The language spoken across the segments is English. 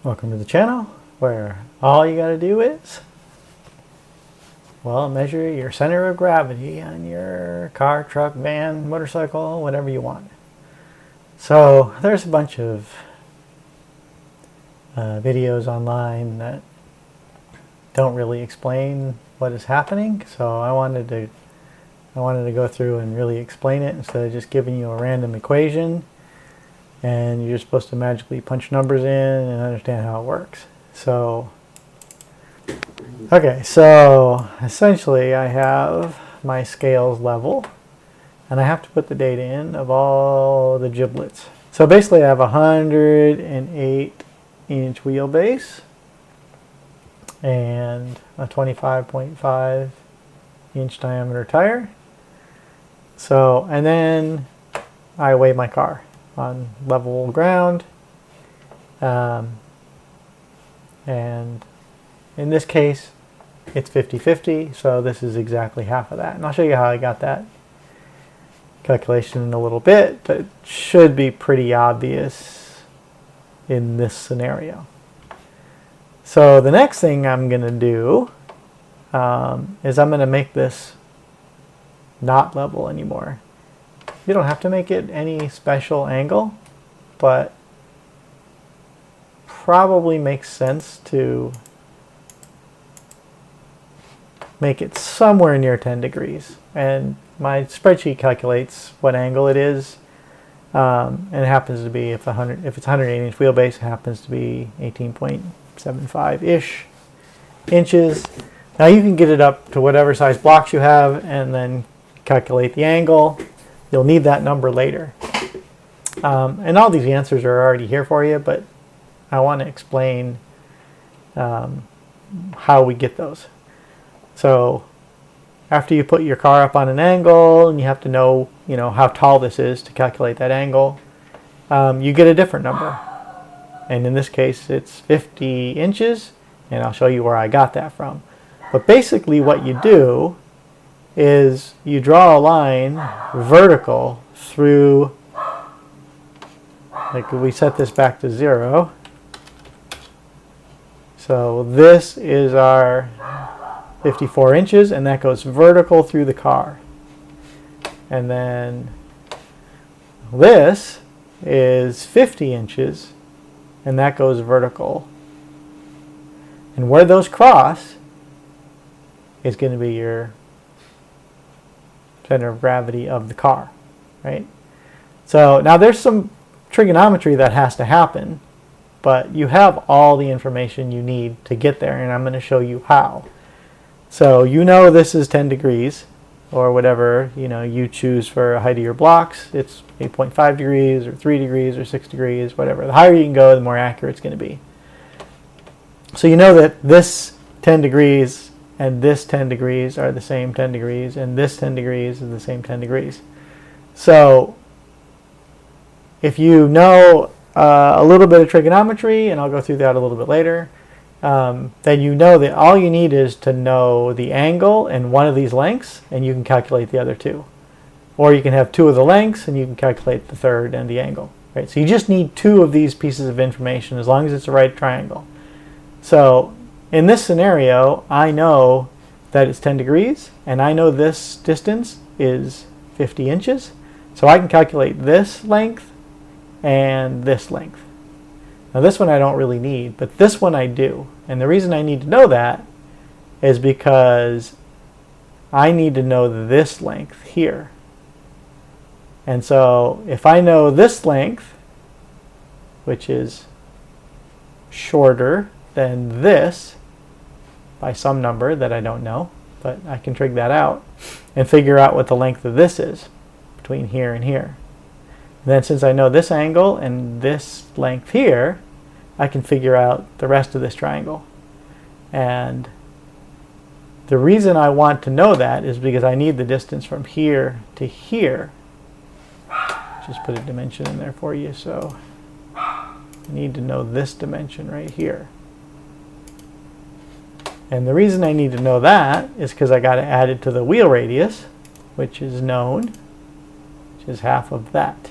Welcome to the channel where all you got to do is, well, measure your center of gravity on your car, truck, van, motorcycle, whatever you want. So there's a bunch of videos online that don't really explain what is happening. So I wanted to go through and really explain it instead of just giving you a random equation and you're supposed to magically punch numbers in and understand how it works. So, okay, so essentially I have my scales level and I have to put the data in of all the giblets. So basically I have a 108-inch wheelbase and a 25.5-inch diameter tire. So, and then I weigh my car on level ground, and in this case it's 50-50, so this is exactly half of that, and I'll show you how I got that calculation in a little bit, but it should be pretty obvious in this scenario. So the next thing I'm going to do is I'm going to make this not level anymore. You don't have to make it any special angle, but probably makes sense to make it somewhere near 10 degrees. And my spreadsheet calculates what angle it is, and it happens to be, if it's 108-inch wheelbase, it happens to be 18.75-ish inches. Now you can get it up to whatever size blocks you have and then calculate the angle. You'll need that number later. And all these answers are already here for you, but I want to explain how we get those. So after you put your car up on an angle and you have to know, how tall this is to calculate that angle, you get a different number. And in this case, it's 50 inches, and I'll show you where I got that from. But basically what you do is you draw a line vertical through, like we set this back to 0. So this is our 54 inches, and that goes vertical through the car. And then this is 50 inches, and that goes vertical. And where those cross is going to be your center of gravity of the car, right? So now there's some trigonometry that has to happen, but you have all the information you need to get there, and I'm going to show you how. So this is 10 degrees, or whatever you choose for a height of your blocks. It's 8.5 degrees, or 3 degrees, or 6 degrees, whatever. The higher you can go, the more accurate it's going to be. So you know that this 10 degrees and this 10 degrees are the same 10 degrees, and this 10 degrees is the same 10 degrees. So if you know a little bit of trigonometry, and I'll go through that a little bit later, then you know that all you need is to know the angle and one of these lengths, and you can calculate the other two. Or you can have two of the lengths, and you can calculate the third and the angle. Right? So you just need two of these pieces of information as long as it's a right triangle. So in this scenario, I know that it's 10 degrees, and I know this distance is 50 inches. So I can calculate this length and this length. Now this one I don't really need, but this one I do. And the reason I need to know that is because I need to know this length here. And so if I know this length, which is shorter than this by some number that I don't know, but I can trig that out and figure out what the length of this is between here and here. And then since I know this angle and this length here, I can figure out the rest of this triangle. And the reason I want to know that is because I need the distance from here to here. Just put a dimension in there for you. So I need to know this dimension right here. And the reason I need to know that is because I got to add it to the wheel radius, which is known, which is half of that.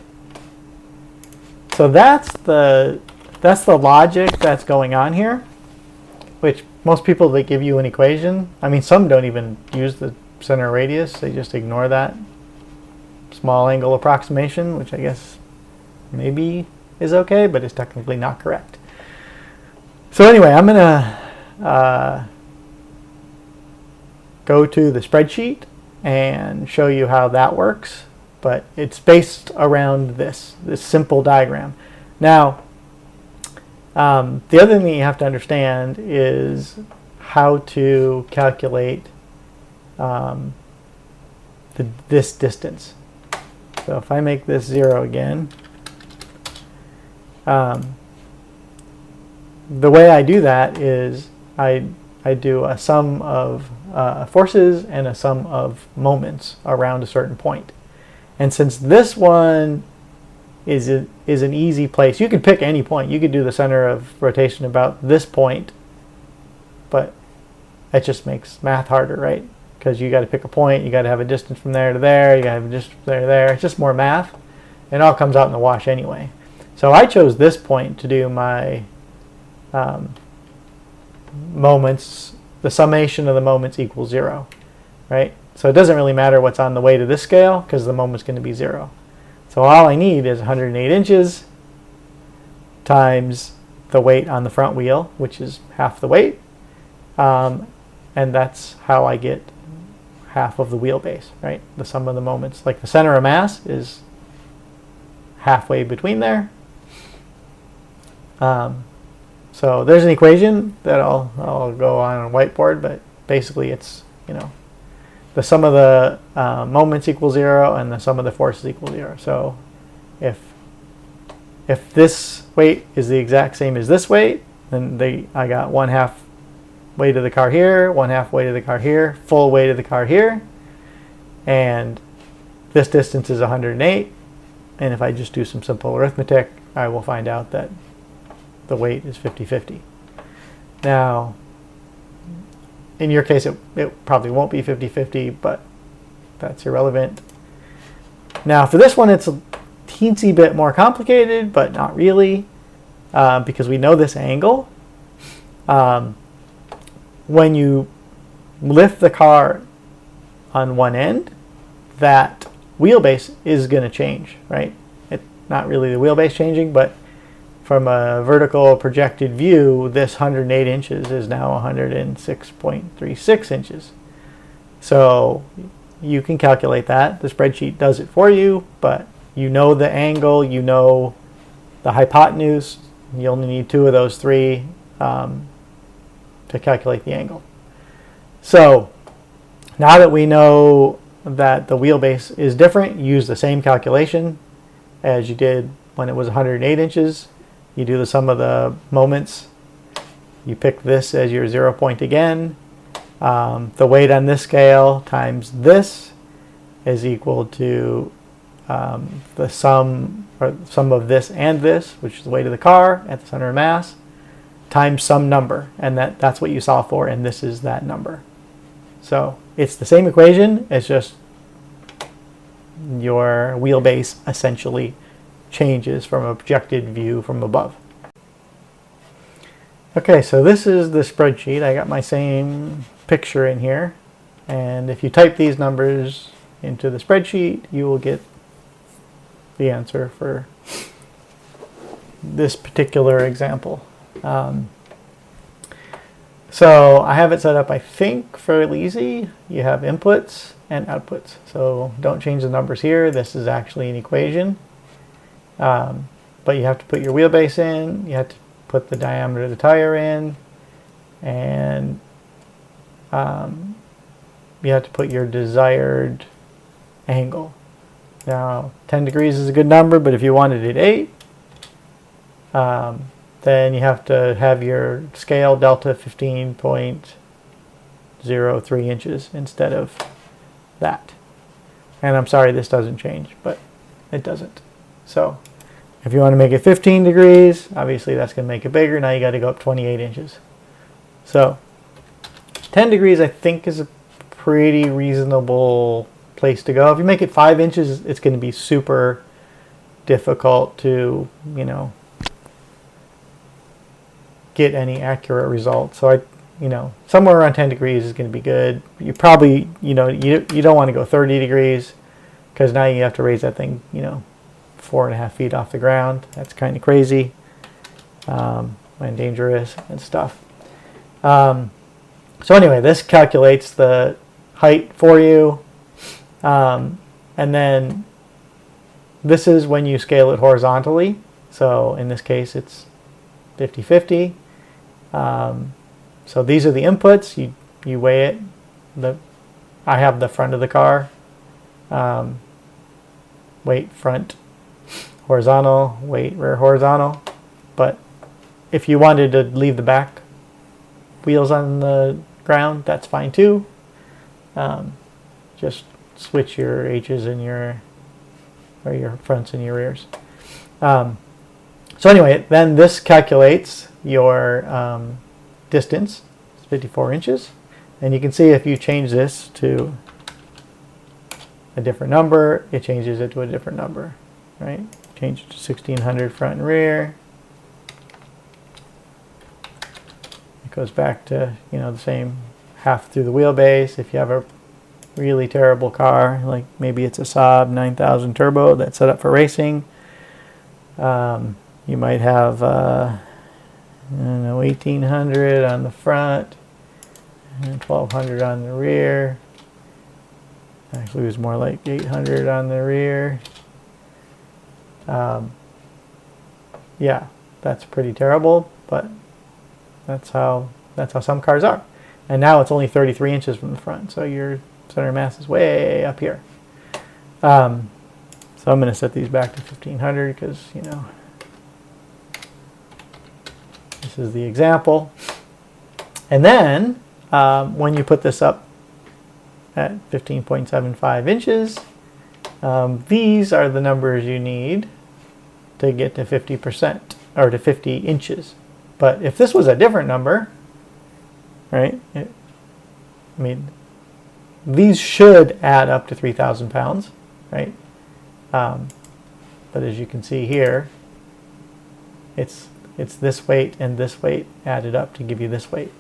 So that's the that's the logic that's going on here, which most people, they give you an equation. I mean, some don't even use the center radius. They just ignore that small angle approximation, which I guess maybe is okay, but it's technically not correct. So anyway, I'm going to go to the spreadsheet and show you how that works, but it's based around this simple diagram. Now, the other thing that you have to understand is how to calculate this distance. So if I make this 0 again, the way I do that is I do a sum of forces and a sum of moments around a certain point. And since this one is an easy place, you could pick any point. You could do the center of rotation about this point, but it just makes math harder, right? Because you got to pick a point, you got to have a distance from there to there, you got to have a distance from there to there. It's just more math. It all comes out in the wash anyway. So I chose this point to do my moments. The summation of the moments equals 0, right? So it doesn't really matter what's on the way to this scale because the moment's going to be 0. So all I need is 108 inches times the weight on the front wheel, which is half the weight. And that's how I get half of the wheelbase, right? The sum of the moments. Like the center of mass is halfway between there. So there's an equation that I'll go on a whiteboard, but basically it's, the sum of the moments equals 0 and the sum of the forces equals 0. So if this weight is the exact same as this weight, then I got 1/2 weight of the car here, 1/2 weight of the car here, full weight of the car here, and this distance is 108. And if I just do some simple arithmetic, I will find out that the weight is 50-50. Now, in your case, it probably won't be 50-50, but that's irrelevant. Now, for this one, it's a teensy bit more complicated, but not really, because we know this angle. When you lift the car on one end, that wheelbase is going to change, right? It's not really the wheelbase changing, but from a vertical projected view, this 108 inches is now 106.36 inches. So you can calculate that. The spreadsheet does it for you, but you know the angle, you know the hypotenuse. You only need 2 of those 3 to calculate the angle. So now that we know that the wheelbase is different, use the same calculation as you did when it was 108 inches. You do the sum of the moments. You pick this as your 0 point again. The weight on this scale times this is equal to the sum of this and this, which is the weight of the car at the center of mass, times some number. And that's what you solve for, and this is that number. So it's the same equation. It's just your wheelbase essentially changes from a projected view from above. Okay, so this is the spreadsheet. I got my same picture in here, and if you type these numbers into the spreadsheet, you will get the answer for this particular example. So I have it set up, I think, fairly easy. You have inputs and outputs. So don't change the numbers here. This is actually an equation. But you have to put your wheelbase in, you have to put the diameter of the tire in, and you have to put your desired angle. Now, 10 degrees is a good number, but if you wanted it 8, then you have to have your scale delta 15.03 inches instead of that. And I'm sorry this doesn't change, but it doesn't. So if you want to make it 15 degrees, obviously that's going to make it bigger. Now you got to go up 28 inches. So 10 degrees I think is a pretty reasonable place to go. If you make it 5 inches, it's going to be super difficult to, get any accurate results. So somewhere around 10 degrees is going to be good. You probably, you don't want to go 30 degrees because now you have to raise that thing, 4.5 feet off the ground. That's kind of crazy and dangerous and stuff. So anyway, this calculates the height for you. And then this is when you scale it horizontally. So in this case, it's 50-50. So these are the inputs. You weigh it. I have the front of the car. Weight front horizontal, weight rear horizontal. But if you wanted to leave the back wheels on the ground, that's fine too. Just switch your H's and your fronts and your rears. So anyway, then this calculates your distance. It's 54 inches. And you can see if you change this to a different number, it changes it to a different number, right? Change it to 1600 front and rear. It goes back to, the same half through the wheelbase. If you have a really terrible car, like maybe it's a Saab 9000 turbo that's set up for racing, you might have, 1800 on the front and 1200 on the rear. Actually, it was more like 800 on the rear. Yeah, that's pretty terrible, but that's how some cars are. And now it's only 33 inches from the front, so your center of mass is way up here. So I'm going to set these back to 1500 because, this is the example. And then when you put this up at 15.75 inches, these are the numbers you need to get to 50% or to 50 inches. But if this was a different number, right? These should add up to 3,000 pounds, right? But as you can see here, it's this weight and this weight added up to give you this weight.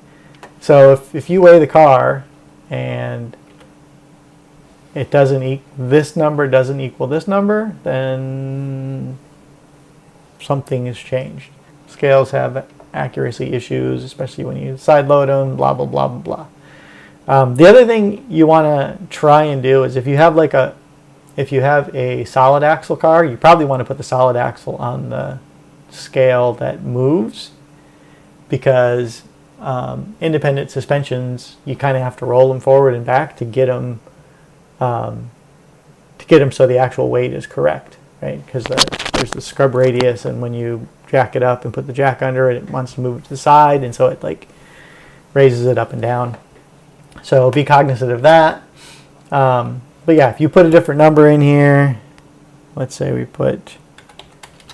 So if you weigh the car and it this number doesn't equal this number, then something has changed. Scales have accuracy issues, especially when you side load them, blah, blah, blah, blah, blah. The other thing you want to try and do is if you have a solid axle car, you probably want to put the solid axle on the scale that moves, because independent suspensions, you kind of have to roll them forward and back to get them so the actual weight is correct, right? Because there's the scrub radius, and when you jack it up and put the jack under it, it wants to move it to the side, and so it like raises it up and down. So be cognizant of that. But yeah, if you put a different number in here, let's say we put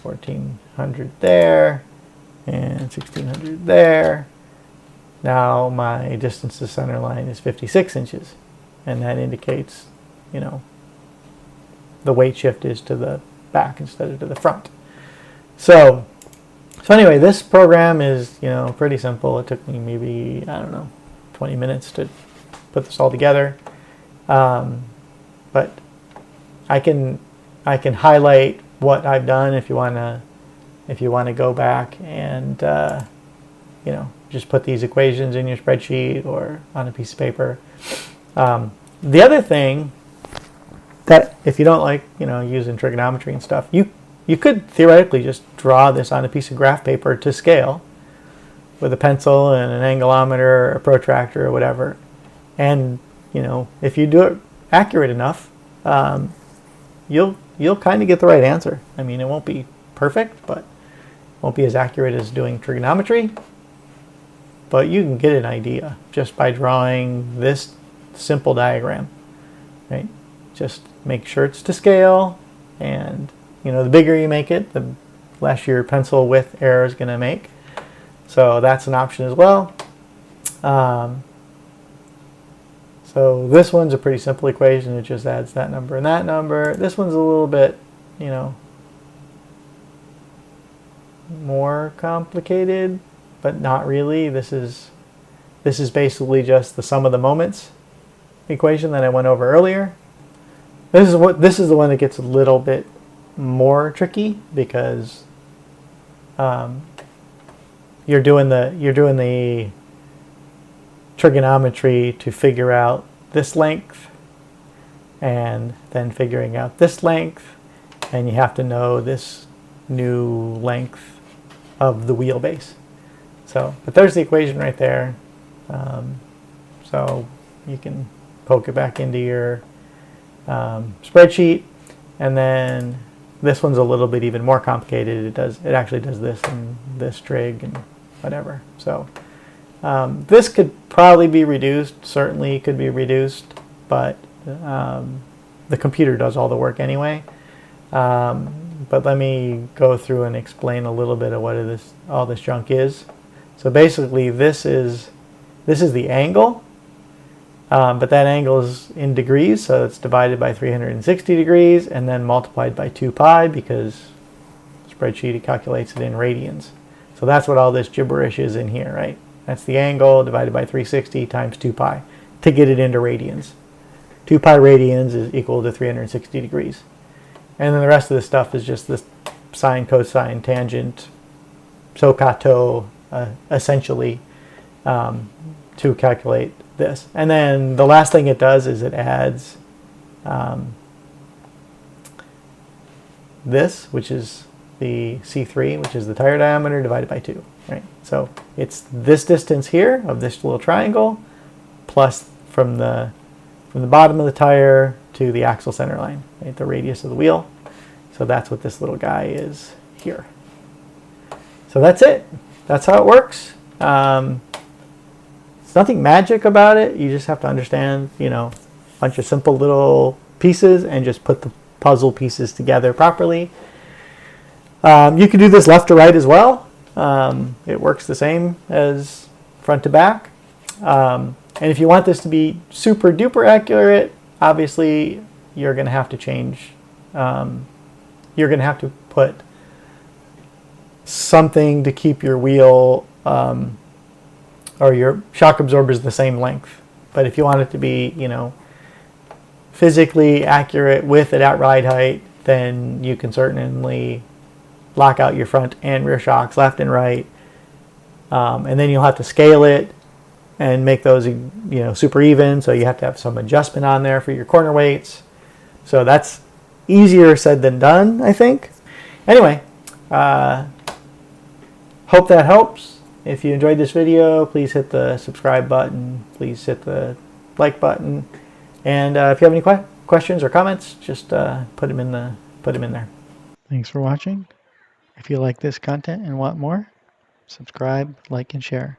1400 there and 1600 there. Now my distance to center line is 56 inches, and that indicates, the weight shift is to the back instead of to the front. So anyway, this program is, pretty simple. It took me maybe, 20 minutes to put this all together. But I can highlight what I've done if you want to go back and just put these equations in your spreadsheet or on a piece of paper. The other thing that if you don't like using trigonometry and stuff, you could theoretically just draw this on a piece of graph paper to scale with a pencil and an angulometer, a protractor, or whatever. And if you do it accurate enough, you'll kind of get the right answer. It won't be perfect, but it won't be as accurate as doing trigonometry. But you can get an idea just by drawing this simple diagram, right? Just make sure it's to scale, and the bigger you make it, the less your pencil width error is going to make. So that's an option as well. So this one's a pretty simple equation. It just adds that number and that number. This one's a little bit, more complicated. but not really. This is basically just the sum of the moments equation that I went over earlier. This is the one that gets a little bit more tricky because you're doing the trigonometry to figure out this length and then figuring out this length, and you have to know this new length of the wheelbase. So, but there's the equation right there. So you can poke it back into your spreadsheet, and then this one's a little bit even more complicated. It actually does this and this trig and whatever. So this could probably be reduced, certainly could be reduced, but the computer does all the work anyway. But let me go through and explain a little bit of what all this junk is. So basically this is the angle, but that angle is in degrees, so it's divided by 360 degrees and then multiplied by 2 pi because the spreadsheet it calculates it in radians. So that's what all this gibberish is in here, right? That's the angle divided by 360 times 2 pi to get it into radians. 2 pi radians is equal to 360 degrees. And then the rest of the stuff is just this sine, cosine, tangent, SOHCAHTOA, essentially, to calculate this. And then the last thing it does is it adds this, which is the C3, which is the tire diameter, divided by 2. Right? So it's this distance here of this little triangle plus from the bottom of the tire to the axle center line, right? The radius of the wheel. So that's what this little guy is here. So that's it. That's how it works. It's nothing magic about it. You just have to understand, a bunch of simple little pieces and just put the puzzle pieces together properly. You can do this left to right as well. It works the same as front to back. And if you want this to be super duper accurate, obviously you're going to have to change. You're going to have to put something to keep your wheel or your shock absorbers the same length. But if you want it to be, physically accurate with it at ride height, then you can certainly lock out your front and rear shocks left and right. And then you'll have to scale it and make those, super even. So you have to have some adjustment on there for your corner weights. So that's easier said than done, I think. Anyway, hope that helps. If you enjoyed this video, please hit the subscribe button. Please hit the like button. And if you have any questions or comments, just put them in there. Thanks for watching. If you like this content and want more, subscribe, like, and share.